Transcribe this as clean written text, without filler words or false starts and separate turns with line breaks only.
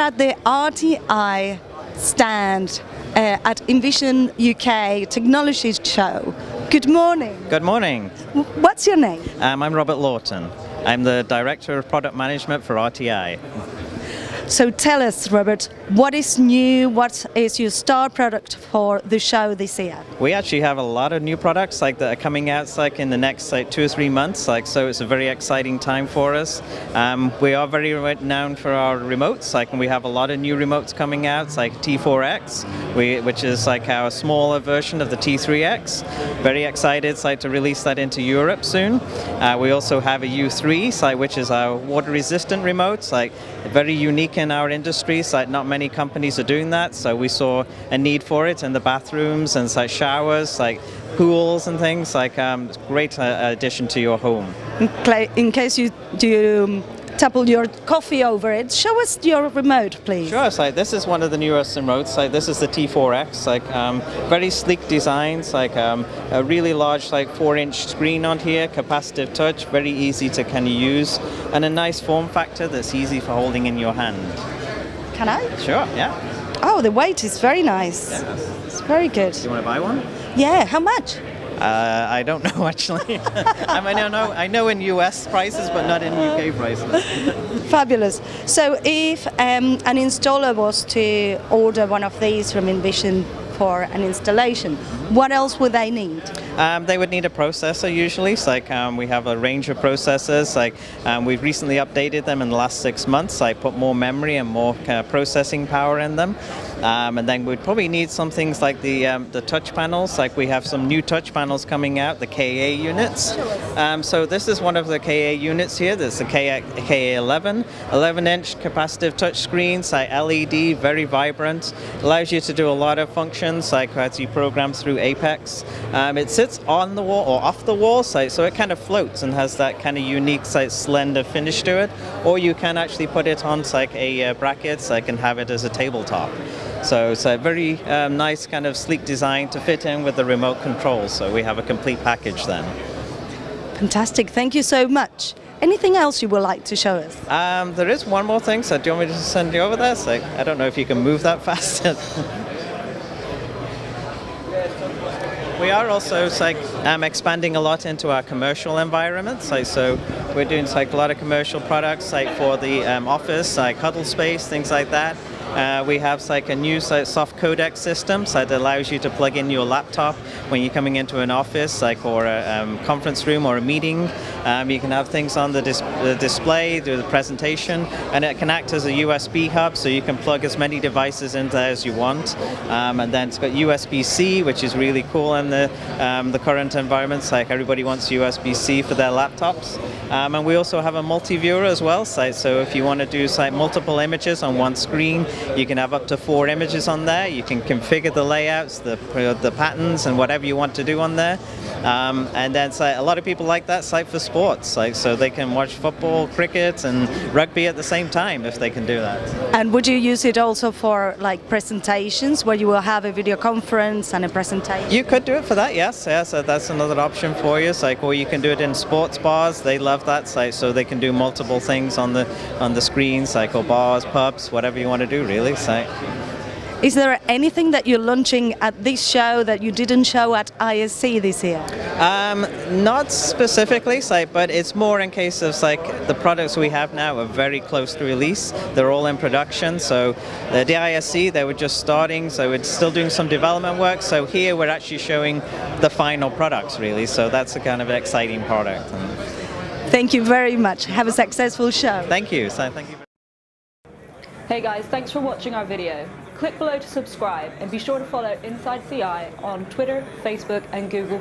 at the RTI stand at Invision UK Technology Show. Good morning.
Good morning.
What's your name?
I'm Robert Lawton. I'm the Director of Product Management for RTI.
So tell us, Robert, what is new? What is your star product for the show this year?
We actually have a lot of new products that are coming out in the next 2 or 3 months. So it's a very exciting time for us. We are very renowned for our remotes. And we have a lot of new remotes coming out, like T4X, which is our smaller version of the T3X. Very excited to release that into Europe soon. We also have a U3, which is our water-resistant remote. Very unique in our industry, not many companies are doing that, so we saw a need for it in the bathrooms and showers, pools and things. It's a great addition to your home.
In case you do topple your coffee over it, show us your remote, please.
Sure. This is one of the newest remotes. This is the T4X. Very sleek designs. A really large 4-inch screen on here, capacitive touch, very easy to use, and a nice form factor that's easy for holding in your hand.
Can I?
Sure. Yeah.
Oh, the weight is very nice.
Yeah.
It's very good.
Do you want to buy one?
Yeah. How much?
I don't know actually. I know in US prices, but not in UK prices.
Fabulous. So if an installer was to order one of these from Invision for an installation, what else would they need?
They would need a processor usually. We have a range of processors. We've recently updated them in the last 6 months. Put more memory and more processing power in them. And then we'd probably need some things like the touch panels. We have some new touch panels coming out, the KA units. So this is one of the KA units here. That's the KA11, 11-inch capacitive touch screens, LED, very vibrant. Allows you to do a lot of functions, as you program through Apex. It sits on the wall or off the wall, so it kind of floats and has that kind of unique, slender finish to it. Or you can actually put it on a bracket, and have it as a tabletop. So it's a very nice kind of sleek design to fit in with the remote control. So we have a complete package then.
Fantastic. Thank you so much. Anything else you would like to show us?
There is one more thing. So do you want me to send you over there? I don't know if you can move that fast. We are also expanding a lot into our commercial environments. So we're doing a lot of commercial products for the office, huddle space, things like that. We have a new soft codec system that allows you to plug in your laptop when you're coming into an office or a conference room or a meeting. You can have things on the display, do the presentation, and it can act as a USB hub, so you can plug as many devices in there as you want. And then it's got USB-C, which is really cool in the current environments. Everybody wants USB-C for their laptops. And we also have a multi-viewer as well. So if you want to do multiple images on one screen, you can have up to 4 images on there. You can configure the layouts, the patterns, and whatever you want to do on there. And then a lot of people like that for sports, so they can watch football, cricket, and rugby at the same time if they can do that.
And would you use it also for presentations where you will have a video conference and a presentation?
You could do it for that, yes. So that's another option for you. Or you can do it in sports bars. They love that, so they can do multiple things on the screens, or bars, pubs, whatever you want to do, really.
Is there anything that you're launching at this show that you didn't show at ISC this year?
Not specifically, but it's more in case of the products we have now are very close to release. They're all in production. So the ISC, they were just starting, so we're still doing some development work. So here we're actually showing the final products, really. So that's a kind of exciting product.
Thank you very much. Have a successful show.
Thank you. Thank you.
Hey guys, thanks for watching our video. Click below to subscribe and be sure to follow Inside CI on Twitter, Facebook and Google+.